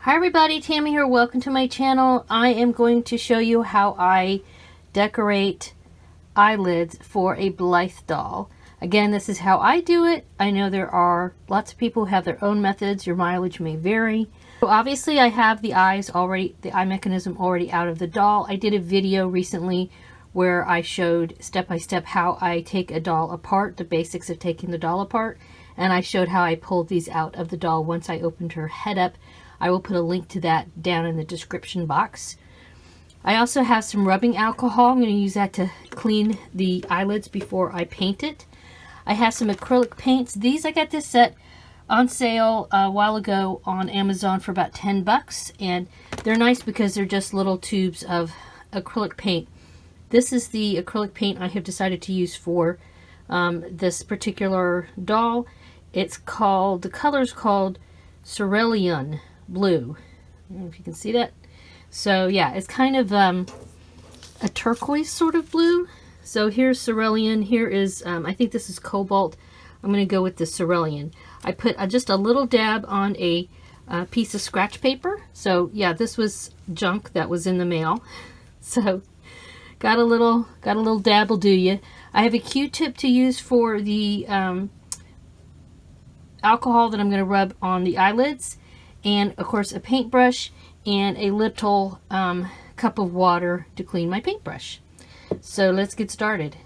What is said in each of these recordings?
Hi everybody, Tammy here. Welcome to my channel. I am going to show you how I decorate eyelids for a Blythe doll. Again, this is how I do it. I know there are lots of people who have their own methods. Your mileage may vary. So obviously I have the eyes already, the eye mechanism already out of the doll. I did a video recently where I showed step by step how I take a doll apart, the basics of taking the doll apart, and I showed how I pulled these out of the doll once I opened her head up. I will put a link to that down in the description box. I also have some rubbing alcohol. I'm going to use that to clean the eyelids before I paint it. I have some acrylic paints. These, I got this set on sale a while ago on Amazon for about 10 bucks, and they're nice because they're just little tubes of acrylic paint. This is the acrylic paint I have decided to use for this particular doll. It's called, the color's called Cerulean Blue. I don't know if you can see that. So yeah, it's kind of a turquoise sort of blue. So here's cerulean. Here is, I think this is cobalt. I'm going to go with the cerulean. I put just a little dab on a piece of scratch paper. So yeah, this was junk that was in the mail. So got a little dab will do you. I have a Q-tip to use for the alcohol that I'm going to rub on the eyelids, and of course a paintbrush and a little cup of water to clean my paintbrush. So let's get started.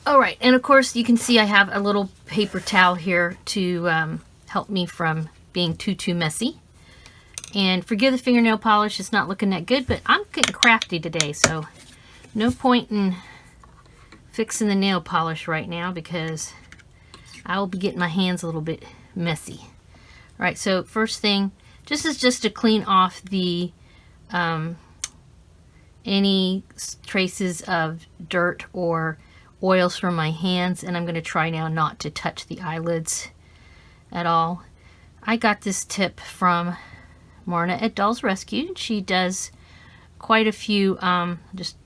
Alright, and of course you can see I have a little paper towel here to help me from being too messy. And forgive the fingernail polish, it's not looking that good, but I'm getting crafty today, so no point in fixing the nail polish right now because I will be getting my hands a little bit messy. All right, so first thing, this is just to clean off the any traces of dirt or oils from my hands, and I'm going to try now not to touch the eyelids at all. I got this tip from Marna at Dolls Rescue. She does quite a few, just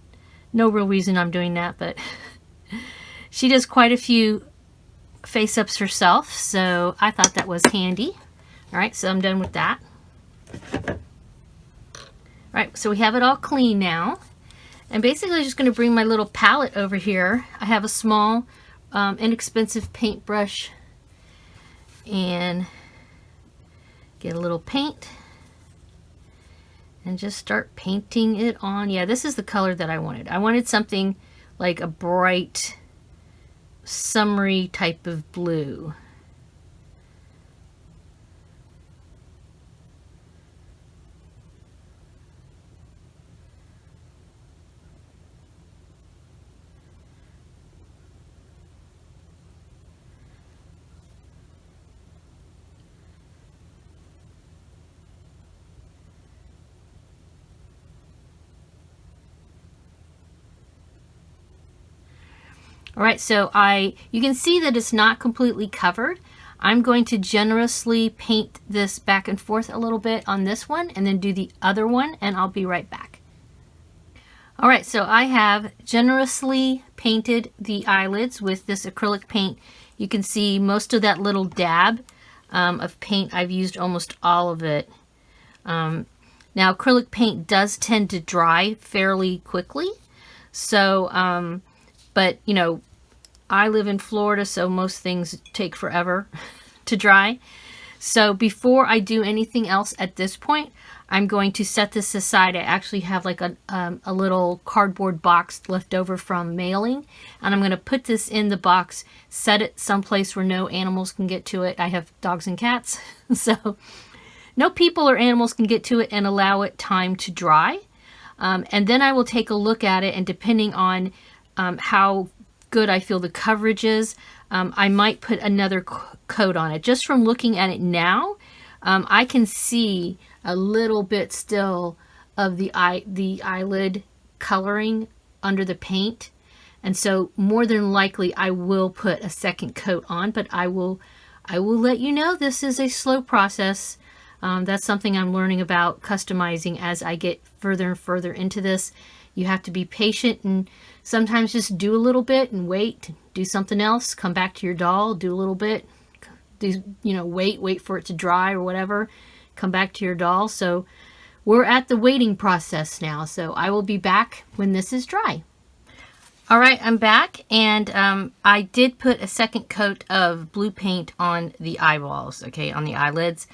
no real reason I'm doing that, but she does quite a few face-ups herself, so I thought that was handy. Alright, so I'm done with that. Alright, so we have it all clean now. And basically I'm just going to bring my little palette over here. I have a small, inexpensive paintbrush. And get a little paint. And just start painting it on. Yeah, this is the color that I wanted. I wanted something like a bright, summery type of blue. Alright, so you can see that it's not completely covered. I'm going to generously paint this back and forth a little bit on this one and then do the other one, and I'll be right back. Alright, so I have generously painted the eyelids with this acrylic paint. You can see most of that little dab of paint. I've used almost all of it. Now acrylic paint does tend to dry fairly quickly, so but you know, I live in Florida, so most things take forever to dry. So before I do anything else at this point, I'm going to set this aside. I actually have like a little cardboard box left over from mailing, and I'm going to put this in the box, set it someplace where no animals can get to it. I have dogs and cats, so no people or animals can get to it, and allow it time to dry. And then I will take a look at it, and depending on how good I feel the coverage is, I might put another coat on it. Just from looking at it now, I can see a little bit still of the eyelid coloring under the paint, and so more than likely I will put a second coat on, but I will let you know this is a slow process. That's something I'm learning about customizing as I get further and further into this. You have to be patient and sometimes just do a little bit and wait, do something else, come back to your doll, do a little bit, do, you know, wait for it to dry or whatever. come back to your doll. So we're at the waiting process now. So I will be back when this is dry. All right, I'm back, and I did put a second coat of blue paint on the eyeballs, okay, on the eyelids.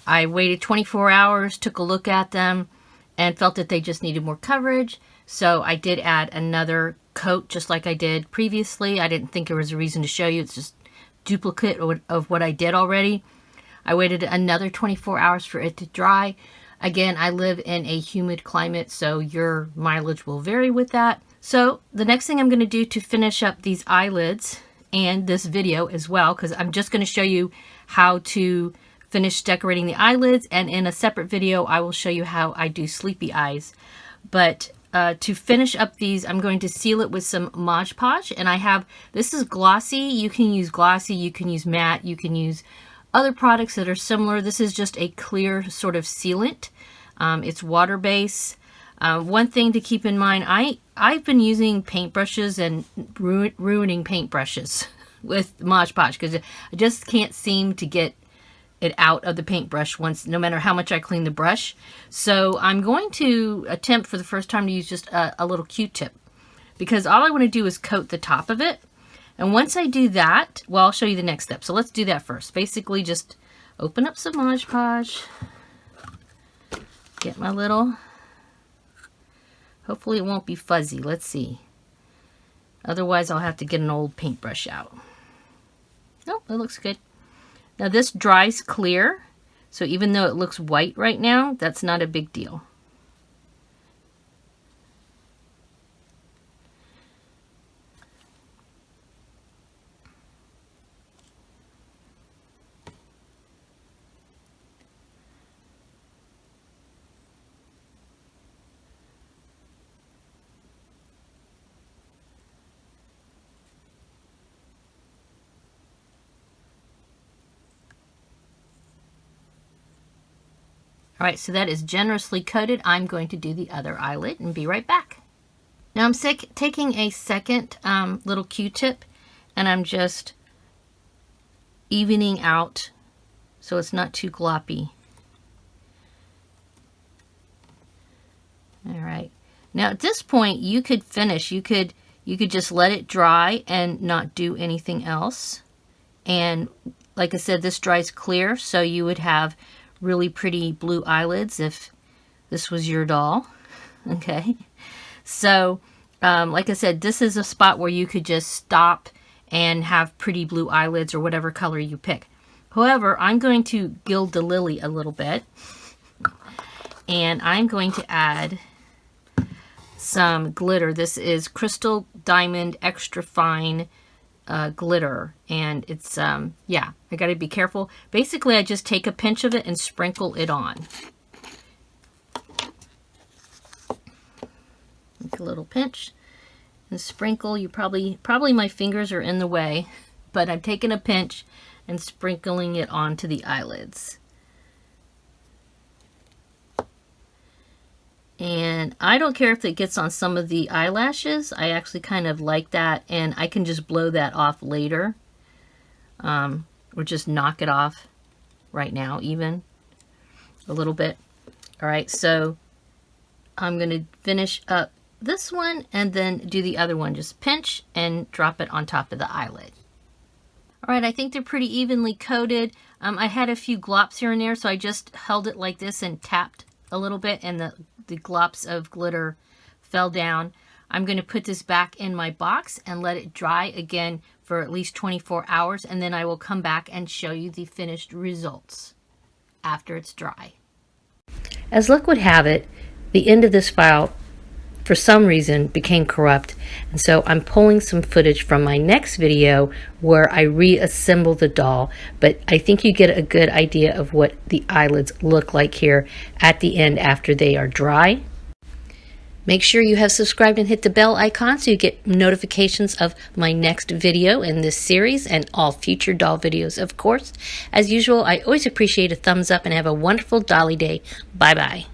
I waited 24 hours, took a look at them, and felt that they just needed more coverage. So I did add another coat just like I did previously. I didn't think there was a reason to show you. It's just duplicate of what I did already. I waited another 24 hours for it to dry. Again, I live in a humid climate, so your mileage will vary with that. So the next thing I'm going to do to finish up these eyelids and this video as well, because I'm just going to show you how to finish decorating the eyelids, and in a separate video I will show you how I do sleepy eyes. But to finish up these, I'm going to seal it with some Mod Podge, and I have, this is glossy. You can use glossy, you can use matte, you can use other products that are similar. This is just a clear sort of sealant. It's water-based. One thing to keep in mind, I've been using paintbrushes and ruining paintbrushes with Mod Podge because I just can't seem to get it out of the paintbrush once, no matter how much I clean the brush. So I'm going to attempt for the first time to use just a little Q-tip, because all I want to do is coat the top of it. And once I do that, well, I'll show you the next step. So let's do that first. Basically just open up some Mod Podge, get my little, hopefully it won't be fuzzy. Let's see. Otherwise, I'll have to get an old paintbrush out. Nope, it looks good. Now this dries clear, so even though it looks white right now, that's not a big deal. All right, so that is generously coated. I'm going to do the other eyelid and be right back. Now I'm taking a second little Q-tip, and I'm just evening out so it's not too gloppy. All right. Now at this point you could finish. You could just let it dry and not do anything else. And like I said, this dries clear, so you would have really pretty blue eyelids if this was your doll. Okay, so like I said, this is a spot where you could just stop and have pretty blue eyelids or whatever color you pick. However, I'm going to gild the lily a little bit, and I'm going to add some glitter. This is Crystal Diamond Extra Fine glitter, and it's yeah, I gotta be careful. Basically I just take a pinch of it and sprinkle it on. Make a little pinch and sprinkle. You probably my fingers are in the way, but I'm taking a pinch and sprinkling it onto the eyelids. And I don't care if it gets on some of the eyelashes. I actually kind of like that, and I can just blow that off later. Or just knock it off right now, even a little bit. All right, so I'm going to finish up this one and then do the other one. Just pinch and drop it on top of the eyelid. All right, I think they're pretty evenly coated. I had a few glops here and there, so I just held it like this and tapped a little bit, and the glops of glitter fell down. I'm going to put this back in my box and let it dry again for at least 24 hours, and then I will come back and show you the finished results after it's dry. As luck would have it, the end of this file for some reason became corrupt, and so I'm pulling some footage from my next video where I reassemble the doll, but I think you get a good idea of what the eyelids look like here at the end after they are dry. Make sure you have subscribed and hit the bell icon so you get notifications of my next video in this series and all future doll videos, of course. As usual, I always appreciate a thumbs up, and have a wonderful dolly day. Bye-bye.